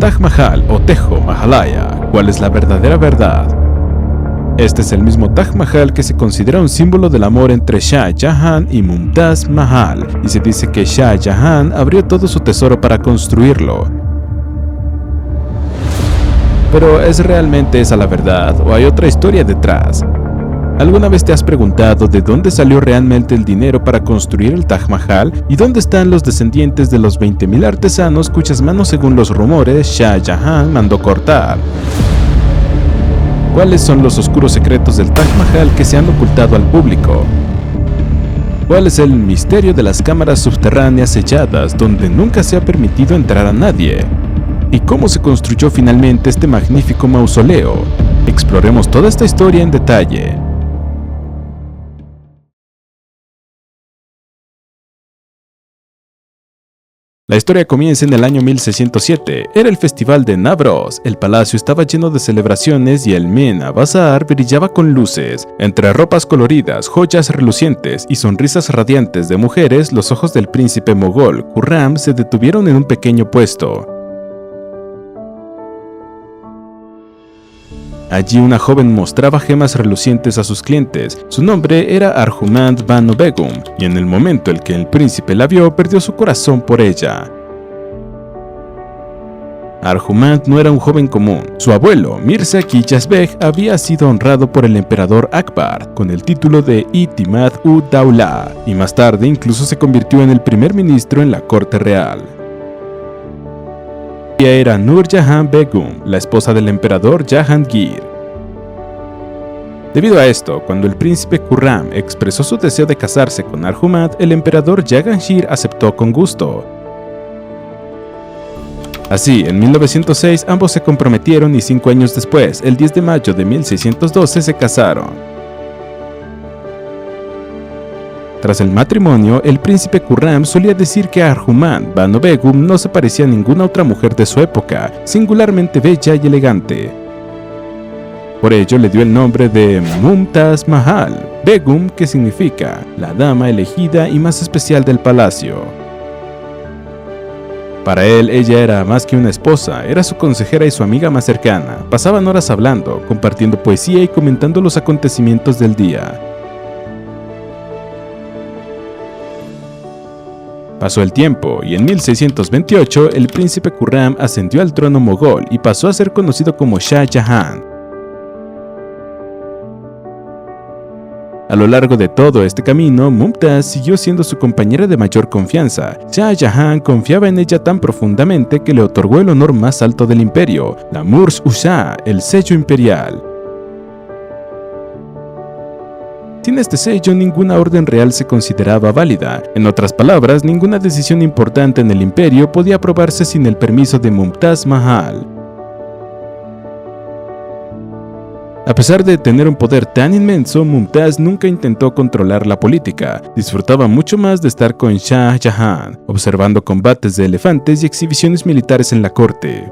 Taj Mahal o Tejo Mahalaya. ¿Cuál es la verdadera verdad? Este es el mismo Taj Mahal que se considera un símbolo del amor entre Shah Jahan y Mumtaz Mahal, y se dice que Shah Jahan abrió todo su tesoro para construirlo. Pero ¿es realmente esa la verdad o hay otra historia detrás? ¿Alguna vez te has preguntado de dónde salió realmente el dinero para construir el Taj Mahal y dónde están los descendientes de los 20.000 artesanos cuyas manos, según los rumores, Shah Jahan mandó cortar? ¿Cuáles son los oscuros secretos del Taj Mahal que se han ocultado al público? ¿Cuál es el misterio de las cámaras subterráneas selladas donde nunca se ha permitido entrar a nadie? ¿Y cómo se construyó finalmente este magnífico mausoleo? Exploremos toda esta historia en detalle. La historia comienza en el año 1607. Era el festival de Navroz. El palacio estaba lleno de celebraciones y el Mena Bazar brillaba con luces. Entre ropas coloridas, joyas relucientes y sonrisas radiantes de mujeres, los ojos del príncipe mogol Khurram se detuvieron en un pequeño puesto. Allí una joven mostraba gemas relucientes a sus clientes. Su nombre era Arjumand Banu Begum, y en el momento en que el príncipe la vio, perdió su corazón por ella. Arjumand no era un joven común. Su abuelo, Mirza Ghiyas Beg, había sido honrado por el emperador Akbar con el título de Itimad-ud-Dawla, y más tarde incluso se convirtió en el primer ministro en la corte real. Ella era Nur Jahan Begum, la esposa del emperador Jahangir. Debido a esto, cuando el príncipe Khurram expresó su deseo de casarse con Arjumand, el emperador Jahangir aceptó con gusto. Así, en 1906 ambos se comprometieron y 5 años después, el 10 de mayo de 1612, se casaron. Tras el matrimonio, el príncipe Khurram solía decir que Arjumand Banu Begum no se parecía a ninguna otra mujer de su época, singularmente bella y elegante. Por ello le dio el nombre de Mumtaz Mahal Begum, que significa la dama elegida y más especial del palacio. Para él, ella era más que una esposa, era su consejera y su amiga más cercana. Pasaban horas hablando, compartiendo poesía y comentando los acontecimientos del día. Pasó el tiempo y en 1628 el príncipe Khurram ascendió al trono mogol y pasó a ser conocido como Shah Jahan. A lo largo de todo este camino, Mumtaz siguió siendo su compañera de mayor confianza. Shah Jahan confiaba en ella tan profundamente que le otorgó el honor más alto del imperio, la Murs-u-Shah, el sello imperial. Sin este sello, ninguna orden real se consideraba válida. En otras palabras, ninguna decisión importante en el imperio podía aprobarse sin el permiso de Mumtaz Mahal. A pesar de tener un poder tan inmenso, Mumtaz nunca intentó controlar la política. Disfrutaba mucho más de estar con Shah Jahan, observando combates de elefantes y exhibiciones militares en la corte.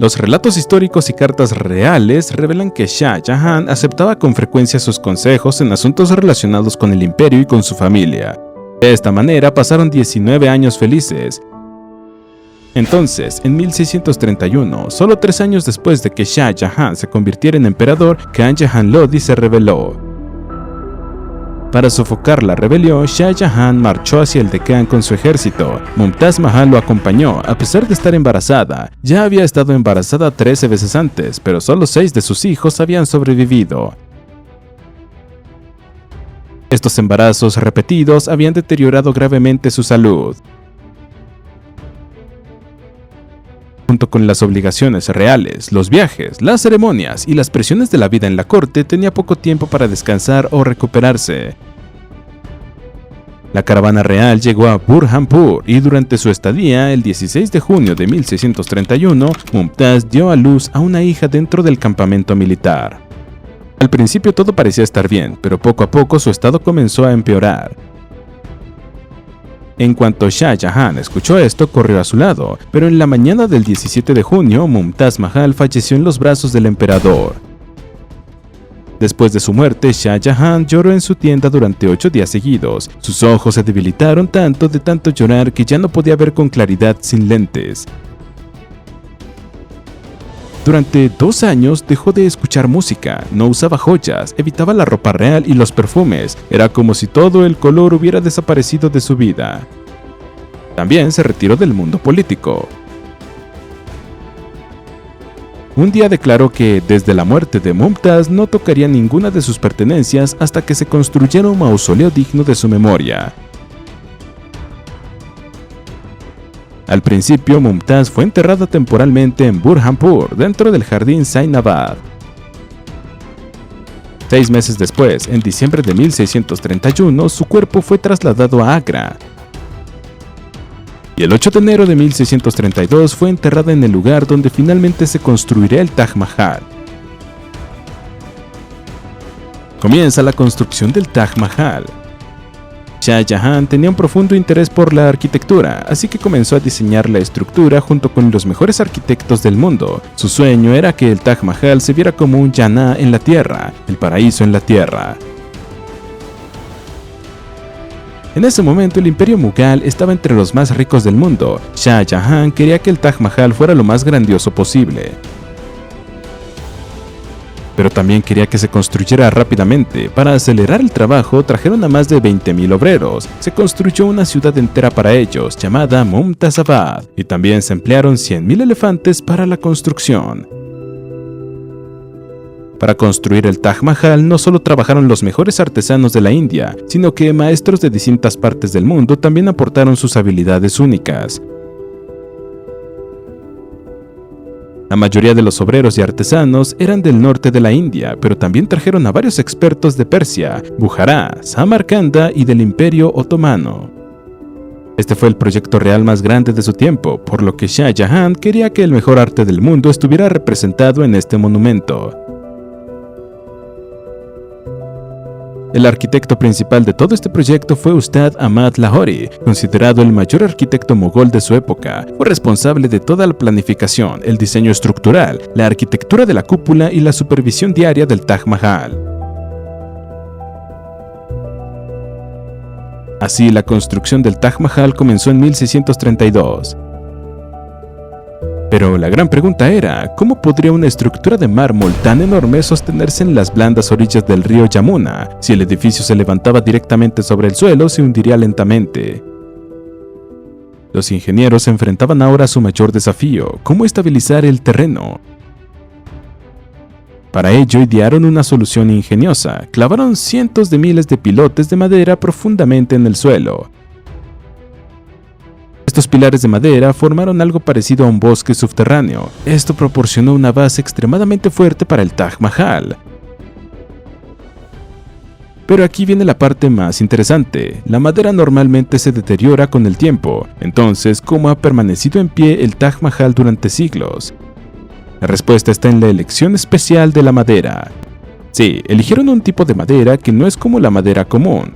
Los relatos históricos y cartas reales revelan que Shah Jahan aceptaba con frecuencia sus consejos en asuntos relacionados con el imperio y con su familia. De esta manera pasaron 19 años felices. Entonces, en 1631, solo 3 años después de que Shah Jahan se convirtiera en emperador, Khan Jahan Lodi se rebeló. Para sofocar la rebelión, Shah Jahan marchó hacia el Deccan con su ejército. Mumtaz Mahal lo acompañó, a pesar de estar embarazada. Ya había estado embarazada 13 veces antes, pero solo 6 de sus hijos habían sobrevivido. Estos embarazos repetidos habían deteriorado gravemente su salud. Junto con las obligaciones reales, los viajes, las ceremonias y las presiones de la vida en la corte, tenía poco tiempo para descansar o recuperarse. La caravana real llegó a Burhanpur y durante su estadía, el 16 de junio de 1631, Mumtaz dio a luz a una hija dentro del campamento militar. Al principio todo parecía estar bien, pero poco a poco su estado comenzó a empeorar. En cuanto Shah Jahan escuchó esto, corrió a su lado, pero en la mañana del 17 de junio, Mumtaz Mahal falleció en los brazos del emperador. Después de su muerte, Shah Jahan lloró en su tienda durante 8 días seguidos. Sus ojos se debilitaron tanto de tanto llorar que ya no podía ver con claridad sin lentes. Durante 2 años dejó de escuchar música, no usaba joyas, evitaba la ropa real y los perfumes. Era como si todo el color hubiera desaparecido de su vida. También se retiró del mundo político. Un día declaró que desde la muerte de Mumtaz no tocaría ninguna de sus pertenencias hasta que se construyera un mausoleo digno de su memoria. Al principio, Mumtaz fue enterrada temporalmente en Burhanpur, dentro del jardín Zainabad. 6 meses después, en diciembre de 1631, su cuerpo fue trasladado a Agra. Y el 8 de enero de 1632 fue enterrada en el lugar donde finalmente se construiría el Taj Mahal. Comienza la construcción del Taj Mahal. Shah Jahan tenía un profundo interés por la arquitectura, así que comenzó a diseñar la estructura junto con los mejores arquitectos del mundo. Su sueño era que el Taj Mahal se viera como un Jannah en la tierra, el paraíso en la tierra. En ese momento el imperio Mughal estaba entre los más ricos del mundo. Shah Jahan quería que el Taj Mahal fuera lo más grandioso posible. Pero también quería que se construyera rápidamente. Para acelerar el trabajo, trajeron a más de 20.000 obreros. Se construyó una ciudad entera para ellos, llamada Mumtazabad, y también se emplearon 100.000 elefantes para la construcción. Para construir el Taj Mahal no solo trabajaron los mejores artesanos de la India, sino que maestros de distintas partes del mundo también aportaron sus habilidades únicas. La mayoría de los obreros y artesanos eran del norte de la India, pero también trajeron a varios expertos de Persia, Bujará, Samarcanda y del Imperio Otomano. Este fue el proyecto real más grande de su tiempo, por lo que Shah Jahan quería que el mejor arte del mundo estuviera representado en este monumento. El arquitecto principal de todo este proyecto fue Ustad Ahmad Lahori, considerado el mayor arquitecto mogol de su época. Fue responsable de toda la planificación, el diseño estructural, la arquitectura de la cúpula y la supervisión diaria del Taj Mahal. Así, la construcción del Taj Mahal comenzó en 1632. Pero la gran pregunta era, ¿cómo podría una estructura de mármol tan enorme sostenerse en las blandas orillas del río Yamuna? Si el edificio se levantaba directamente sobre el suelo, se hundiría lentamente. Los ingenieros se enfrentaban ahora a su mayor desafío, ¿cómo estabilizar el terreno? Para ello idearon una solución ingeniosa, clavaron cientos de miles de pilotes de madera profundamente en el suelo. Estos pilares de madera formaron algo parecido a un bosque subterráneo. Esto proporcionó una base extremadamente fuerte para el Taj Mahal. Pero aquí viene la parte más interesante. La madera normalmente se deteriora con el tiempo. Entonces, ¿cómo ha permanecido en pie el Taj Mahal durante siglos? La respuesta está en la elección especial de la madera. Sí, eligieron un tipo de madera que no es como la madera común.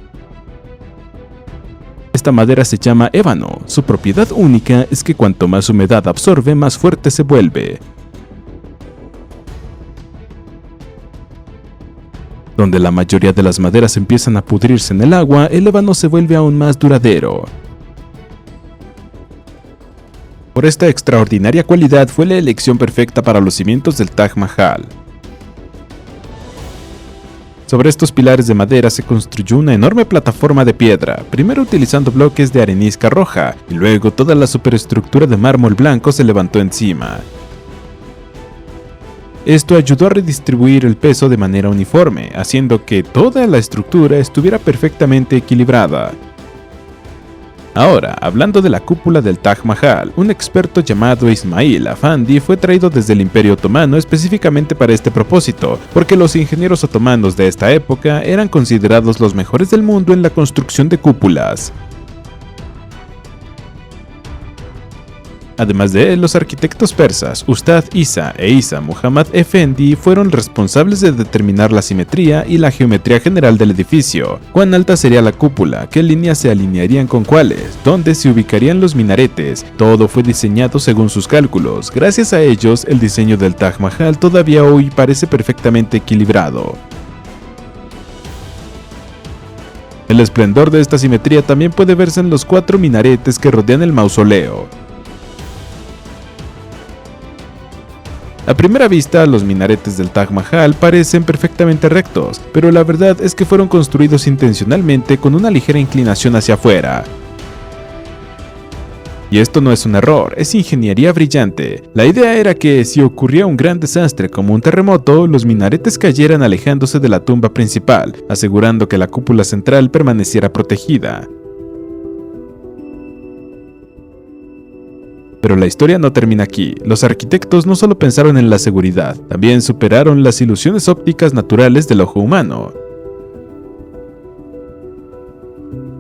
Esta madera se llama ébano. Su propiedad única es que cuanto más humedad absorbe, más fuerte se vuelve. Donde la mayoría de las maderas empiezan a pudrirse en el agua, el ébano se vuelve aún más duradero. Por esta extraordinaria cualidad fue la elección perfecta para los cimientos del Taj Mahal. Sobre estos pilares de madera se construyó una enorme plataforma de piedra, primero utilizando bloques de arenisca roja, y luego toda la superestructura de mármol blanco se levantó encima. Esto ayudó a redistribuir el peso de manera uniforme, haciendo que toda la estructura estuviera perfectamente equilibrada. Ahora, hablando de la cúpula del Taj Mahal, un experto llamado Ismail Afandi fue traído desde el Imperio Otomano específicamente para este propósito, porque los ingenieros otomanos de esta época eran considerados los mejores del mundo en la construcción de cúpulas. Además de él, los arquitectos persas Ustad Isa e Isa Muhammad Efendi fueron responsables de determinar la simetría y la geometría general del edificio, cuán alta sería la cúpula, qué líneas se alinearían con cuáles, dónde se ubicarían los minaretes. Todo fue diseñado según sus cálculos. Gracias a ellos, el diseño del Taj Mahal todavía hoy parece perfectamente equilibrado. El esplendor de esta simetría también puede verse en los 4 minaretes que rodean el mausoleo. A primera vista, los minaretes del Taj Mahal parecen perfectamente rectos, pero la verdad es que fueron construidos intencionalmente con una ligera inclinación hacia afuera. Y esto no es un error, es ingeniería brillante. La idea era que, si ocurría un gran desastre como un terremoto, los minaretes cayeran alejándose de la tumba principal, asegurando que la cúpula central permaneciera protegida. Pero la historia no termina aquí. Los arquitectos no solo pensaron en la seguridad, también superaron las ilusiones ópticas naturales del ojo humano.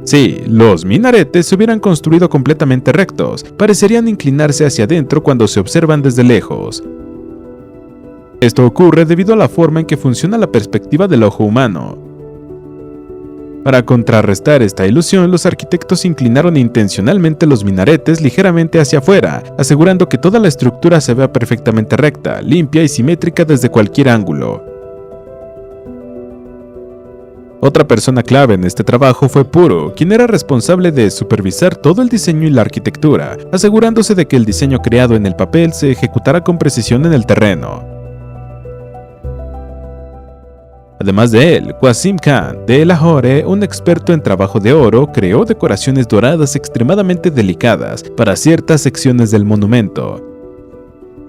Sí, los minaretes se hubieran construido completamente rectos, parecerían inclinarse hacia adentro cuando se observan desde lejos. Esto ocurre debido a la forma en que funciona la perspectiva del ojo humano. Para contrarrestar esta ilusión, los arquitectos inclinaron intencionalmente los minaretes ligeramente hacia afuera, asegurando que toda la estructura se vea perfectamente recta, limpia y simétrica desde cualquier ángulo. Otra persona clave en este trabajo fue Puru, quien era responsable de supervisar todo el diseño y la arquitectura, asegurándose de que el diseño creado en el papel se ejecutara con precisión en el terreno. Además de él, Qasim Khan, de Lahore, un experto en trabajo de oro, creó decoraciones doradas extremadamente delicadas para ciertas secciones del monumento.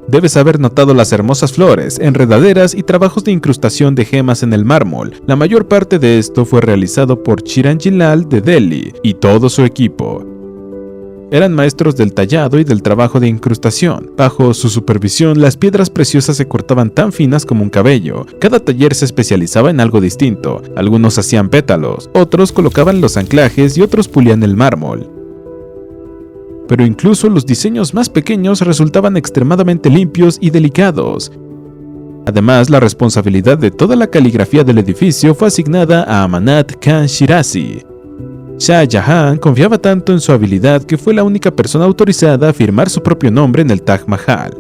Debes haber notado las hermosas flores, enredaderas y trabajos de incrustación de gemas en el mármol. La mayor parte de esto fue realizado por Chiranji Lal de Delhi y todo su equipo. Eran maestros del tallado y del trabajo de incrustación. Bajo su supervisión, las piedras preciosas se cortaban tan finas como un cabello. Cada taller se especializaba en algo distinto. Algunos hacían pétalos, otros colocaban los anclajes y otros pulían el mármol. Pero incluso los diseños más pequeños resultaban extremadamente limpios y delicados. Además, la responsabilidad de toda la caligrafía del edificio fue asignada a Amanat Khan Shirazi. Shah Jahan confiaba tanto en su habilidad que fue la única persona autorizada a firmar su propio nombre en el Taj Mahal.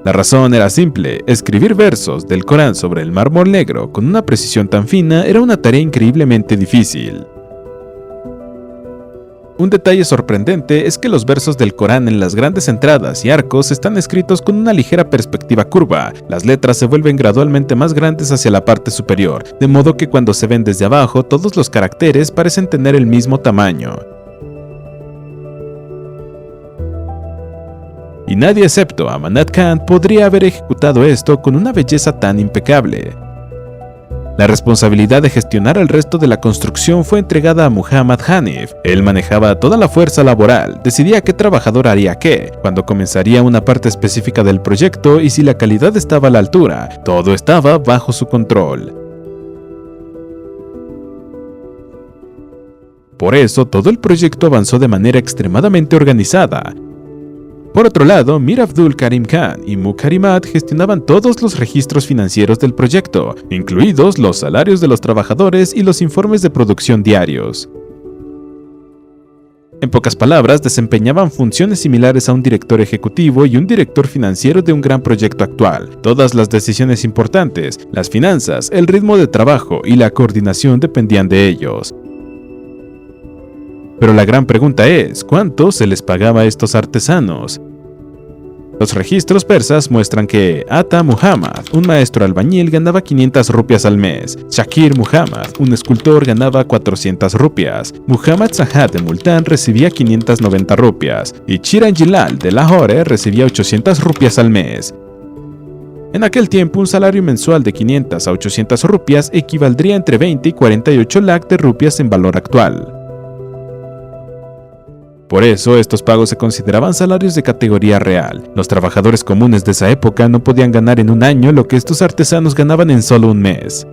La razón era simple: escribir versos del Corán sobre el mármol negro con una precisión tan fina era una tarea increíblemente difícil. Un detalle sorprendente es que los versos del Corán en las grandes entradas y arcos están escritos con una ligera perspectiva curva. Las letras se vuelven gradualmente más grandes hacia la parte superior, de modo que cuando se ven desde abajo todos los caracteres parecen tener el mismo tamaño. Y nadie excepto Amanat Khan podría haber ejecutado esto con una belleza tan impecable. La responsabilidad de gestionar el resto de la construcción fue entregada a Muhammad Hanif. Él manejaba toda la fuerza laboral, decidía qué trabajador haría qué, cuándo comenzaría una parte específica del proyecto y si la calidad estaba a la altura. Todo estaba bajo su control. Por eso, todo el proyecto avanzó de manera extremadamente organizada. Por otro lado, Mir Abdul Karim Khan y Mukarimat gestionaban todos los registros financieros del proyecto, incluidos los salarios de los trabajadores y los informes de producción diarios. En pocas palabras, desempeñaban funciones similares a un director ejecutivo y un director financiero de un gran proyecto actual. Todas las decisiones importantes, las finanzas, el ritmo de trabajo y la coordinación dependían de ellos. Pero la gran pregunta es, ¿cuánto se les pagaba a estos artesanos? Los registros persas muestran que Ata Muhammad, un maestro albañil, ganaba 500 rupias al mes. Shakir Muhammad, un escultor, ganaba 400 rupias. Muhammad Sahad de Multán recibía 590 rupias. Y Chiranji Lal de Lahore recibía 800 rupias al mes. En aquel tiempo, un salario mensual de 500 a 800 rupias equivaldría entre 20 y 48 lakh de rupias en valor actual. Por eso, estos pagos se consideraban salarios de categoría real. Los trabajadores comunes de esa época no podían ganar en un año lo que estos artesanos ganaban en solo un mes.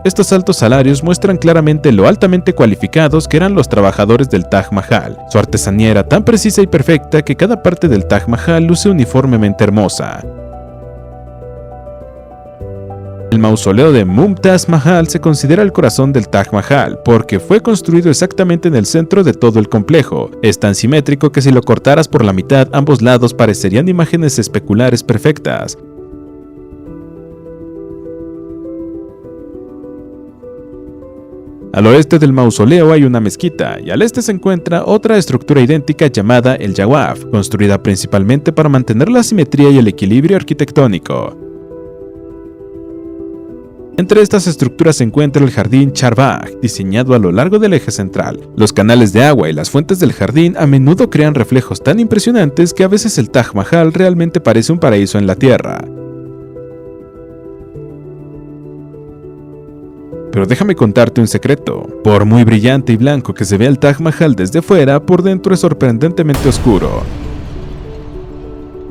Estos altos salarios muestran claramente lo altamente cualificados que eran los trabajadores del Taj Mahal. Su artesanía era tan precisa y perfecta que cada parte del Taj Mahal luce uniformemente hermosa. El mausoleo de Mumtaz Mahal se considera el corazón del Taj Mahal porque fue construido exactamente en el centro de todo el complejo. Es tan simétrico que si lo cortaras por la mitad, ambos lados parecerían imágenes especulares perfectas. Al oeste del mausoleo hay una mezquita y al este se encuentra otra estructura idéntica llamada el Jawaf, construida principalmente para mantener la simetría y el equilibrio arquitectónico. Entre estas estructuras se encuentra el jardín Charbagh, diseñado a lo largo del eje central. Los canales de agua y las fuentes del jardín a menudo crean reflejos tan impresionantes que a veces el Taj Mahal realmente parece un paraíso en la tierra. Pero déjame contarte un secreto. Por muy brillante y blanco que se vea el Taj Mahal desde fuera, por dentro es sorprendentemente oscuro.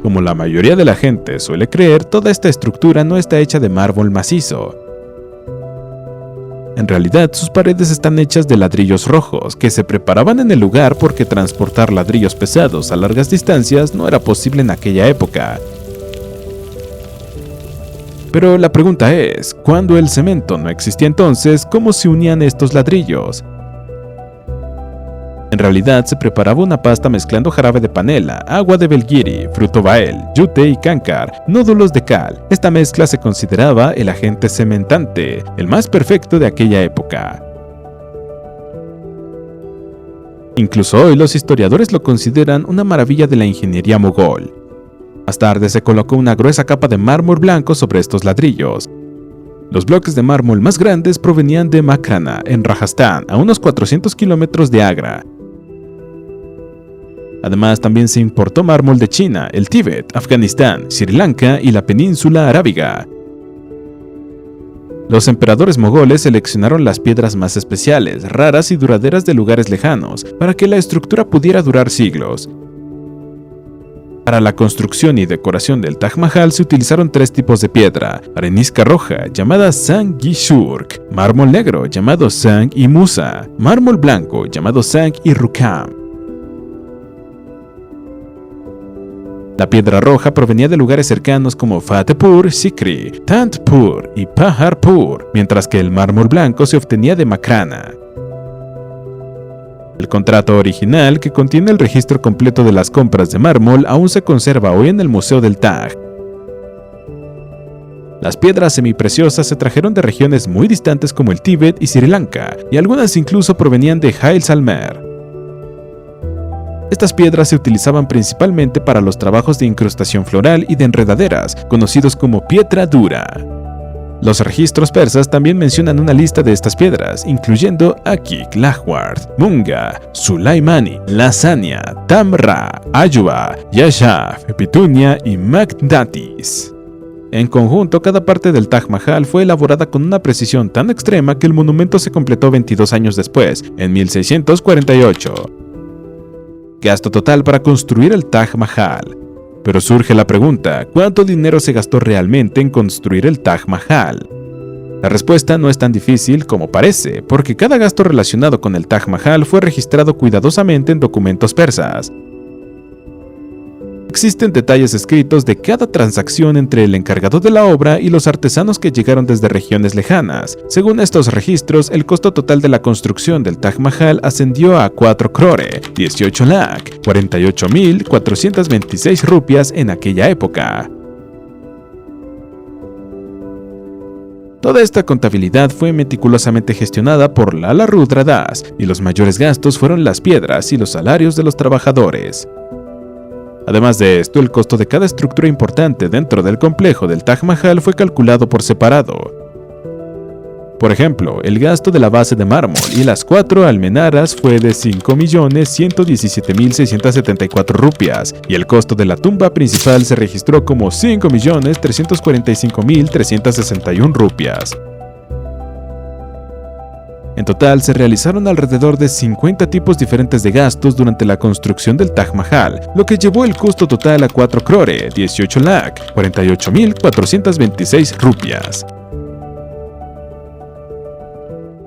Como la mayoría de la gente suele creer, toda esta estructura no está hecha de mármol macizo. En realidad, sus paredes están hechas de ladrillos rojos, que se preparaban en el lugar porque transportar ladrillos pesados a largas distancias no era posible en aquella época. Pero la pregunta es, ¿cuándo el cemento no existía entonces, cómo se unían estos ladrillos? En realidad se preparaba una pasta mezclando jarabe de panela, agua de belgiri, fruto bael, yute y cáncar, nódulos de cal. Esta mezcla se consideraba el agente cementante, el más perfecto de aquella época. Incluso hoy los historiadores lo consideran una maravilla de la ingeniería mogol. Más tarde se colocó una gruesa capa de mármol blanco sobre estos ladrillos. Los bloques de mármol más grandes provenían de Makrana, en Rajasthan, a unos 400 kilómetros de Agra. Además, también se importó mármol de China, el Tíbet, Afganistán, Sri Lanka y la península arábiga. Los emperadores mogoles seleccionaron las piedras más especiales, raras y duraderas de lugares lejanos, para que la estructura pudiera durar siglos. Para la construcción y decoración del Taj Mahal se utilizaron tres tipos de piedra: arenisca roja, llamada Sang-i-Shurk, mármol negro, llamado Sang-i-Musa, mármol blanco, llamado Sang-i-Rukam. La piedra roja provenía de lugares cercanos como Fatehpur Sikri, Tandpur y Paharpur, mientras que el mármol blanco se obtenía de Makrana. El contrato original, que contiene el registro completo de las compras de mármol, aún se conserva hoy en el Museo del Taj. Las piedras semipreciosas se trajeron de regiones muy distantes como el Tíbet y Sri Lanka, y algunas incluso provenían de Jaisalmer. Estas piedras se utilizaban principalmente para los trabajos de incrustación floral y de enredaderas, conocidos como pietra dura. Los registros persas también mencionan una lista de estas piedras, incluyendo Akik, Lahward, Munga, Sulaimani, Lasania, Tamra, Ayuba, Yashaf, Pitunia y Magdatis. En conjunto, cada parte del Taj Mahal fue elaborada con una precisión tan extrema que el monumento se completó 22 años después, en 1648. Gasto total para construir el Taj Mahal. Pero surge la pregunta, ¿cuánto dinero se gastó realmente en construir el Taj Mahal? La respuesta no es tan difícil como parece, porque cada gasto relacionado con el Taj Mahal fue registrado cuidadosamente en documentos persas. Existen detalles escritos de cada transacción entre el encargado de la obra y los artesanos que llegaron desde regiones lejanas. Según estos registros, el costo total de la construcción del Taj Mahal ascendió a 4 crore, 18 lakh, 48.426 rupias en aquella época. Toda esta contabilidad fue meticulosamente gestionada por Lala Rudra Das, y los mayores gastos fueron las piedras y los salarios de los trabajadores. Además de esto, el costo de cada estructura importante dentro del complejo del Taj Mahal fue calculado por separado. Por ejemplo, el gasto de la base de mármol y las 4 almenaras fue de 5.117.674 rupias, y el costo de la tumba principal se registró como 5.345.361 rupias. En total, se realizaron alrededor de 50 tipos diferentes de gastos durante la construcción del Taj Mahal, lo que llevó el costo total a 4 crore, 18 lakh, 48.426 rupias.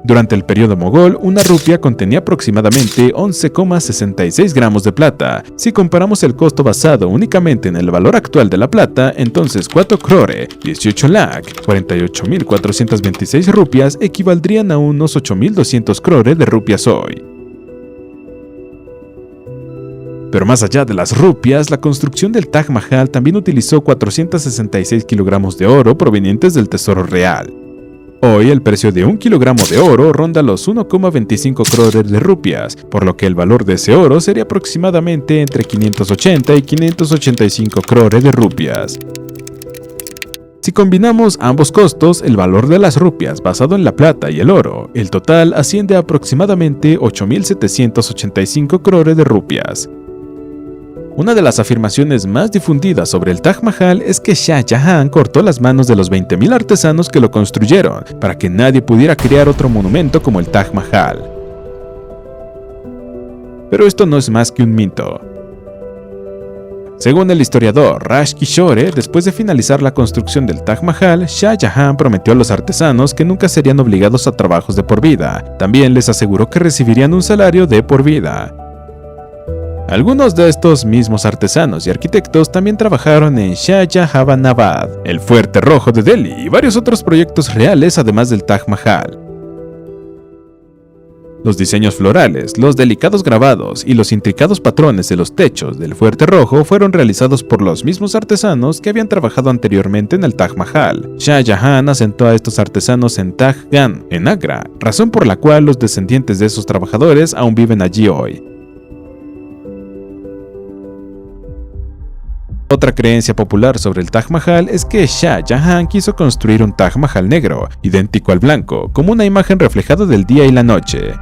Durante el periodo mogol, una rupia contenía aproximadamente 11,66 gramos de plata. Si comparamos el costo basado únicamente en el valor actual de la plata, entonces 4 crore, 18 lakh, 48.426 rupias equivaldrían a unos 8.200 crore de rupias hoy. Pero más allá de las rupias, la construcción del Taj Mahal también utilizó 466 kilogramos de oro provenientes del tesoro real. Hoy el precio de 1 kilogramo de oro ronda los 1,25 crores de rupias, por lo que el valor de ese oro sería aproximadamente entre 580 y 585 crores de rupias. Si combinamos ambos costos, el valor de las rupias basado en la plata y el oro, el total asciende a aproximadamente 8.785 crores de rupias. Una de las afirmaciones más difundidas sobre el Taj Mahal es que Shah Jahan cortó las manos de los 20.000 artesanos que lo construyeron para que nadie pudiera crear otro monumento como el Taj Mahal. Pero esto no es más que un mito. Según el historiador Raj Kishore, después de finalizar la construcción del Taj Mahal, Shah Jahan prometió a los artesanos que nunca serían obligados a trabajos de por vida. También les aseguró que recibirían un salario de por vida. Algunos de estos mismos artesanos y arquitectos también trabajaron en Shah Jahanabad, el Fuerte Rojo de Delhi y varios otros proyectos reales además del Taj Mahal. Los diseños florales, los delicados grabados y los intricados patrones de los techos del Fuerte Rojo fueron realizados por los mismos artesanos que habían trabajado anteriormente en el Taj Mahal. Shah Jahan asentó a estos artesanos en Taj Gan, en Agra, razón por la cual los descendientes de esos trabajadores aún viven allí hoy. Otra creencia popular sobre el Taj Mahal es que Shah Jahan quiso construir un Taj Mahal negro, idéntico al blanco, como una imagen reflejada del día y la noche.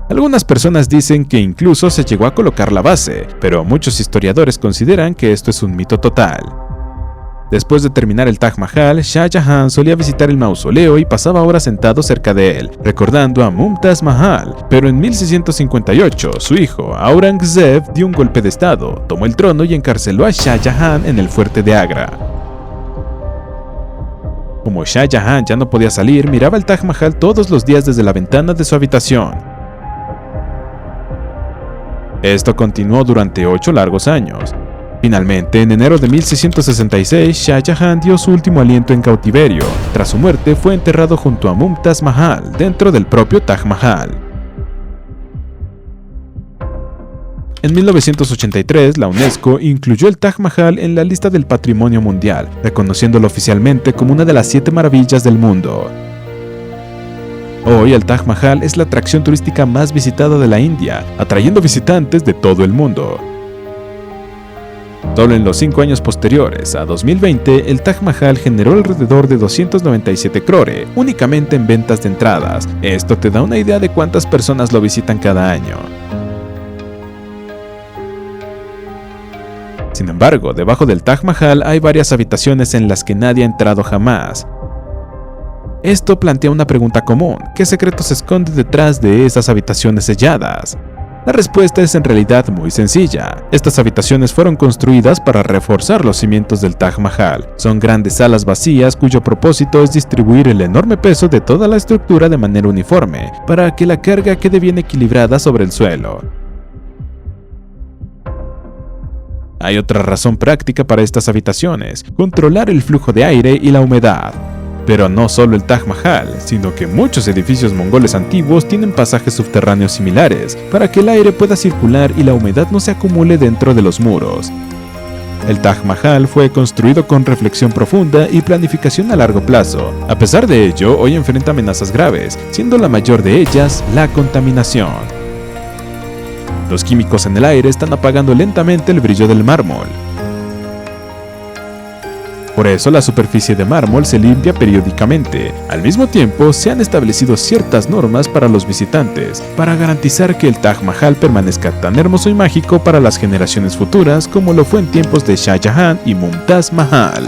Algunas personas dicen que incluso se llegó a colocar la base, pero muchos historiadores consideran que esto es un mito total. Después de terminar el Taj Mahal, Shah Jahan solía visitar el mausoleo y pasaba horas sentado cerca de él, recordando a Mumtaz Mahal. Pero en 1658, su hijo, Aurangzeb, dio un golpe de estado, tomó el trono y encarceló a Shah Jahan en el fuerte de Agra. Como Shah Jahan ya no podía salir, miraba el Taj Mahal todos los días desde la ventana de su habitación. Esto continuó durante 8 largos años. Finalmente, en enero de 1666, Shah Jahan dio su último aliento en cautiverio. Tras su muerte, fue enterrado junto a Mumtaz Mahal, dentro del propio Taj Mahal. En 1983, la UNESCO incluyó el Taj Mahal en la lista del Patrimonio Mundial, reconociéndolo oficialmente como una de las 7 maravillas del mundo. Hoy el Taj Mahal es la atracción turística más visitada de la India, atrayendo visitantes de todo el mundo. Solo en los 5 años posteriores a 2020, el Taj Mahal generó alrededor de 297 crore, únicamente en ventas de entradas. Esto te da una idea de cuántas personas lo visitan cada año. Sin embargo, debajo del Taj Mahal hay varias habitaciones en las que nadie ha entrado jamás. Esto plantea una pregunta común: ¿qué secreto se esconde detrás de esas habitaciones selladas? La respuesta es en realidad muy sencilla. Estas habitaciones fueron construidas para reforzar los cimientos del Taj Mahal. Son grandes salas vacías cuyo propósito es distribuir el enorme peso de toda la estructura de manera uniforme, para que la carga quede bien equilibrada sobre el suelo. Hay otra razón práctica para estas habitaciones: controlar el flujo de aire y la humedad. Pero no solo el Taj Mahal, sino que muchos edificios mongoles antiguos tienen pasajes subterráneos similares, para que el aire pueda circular y la humedad no se acumule dentro de los muros. El Taj Mahal fue construido con reflexión profunda y planificación a largo plazo. A pesar de ello, hoy enfrenta amenazas graves, siendo la mayor de ellas la contaminación. Los químicos en el aire están apagando lentamente el brillo del mármol. Por eso la superficie de mármol se limpia periódicamente. Al mismo tiempo, se han establecido ciertas normas para los visitantes, para garantizar que el Taj Mahal permanezca tan hermoso y mágico para las generaciones futuras como lo fue en tiempos de Shah Jahan y Mumtaz Mahal.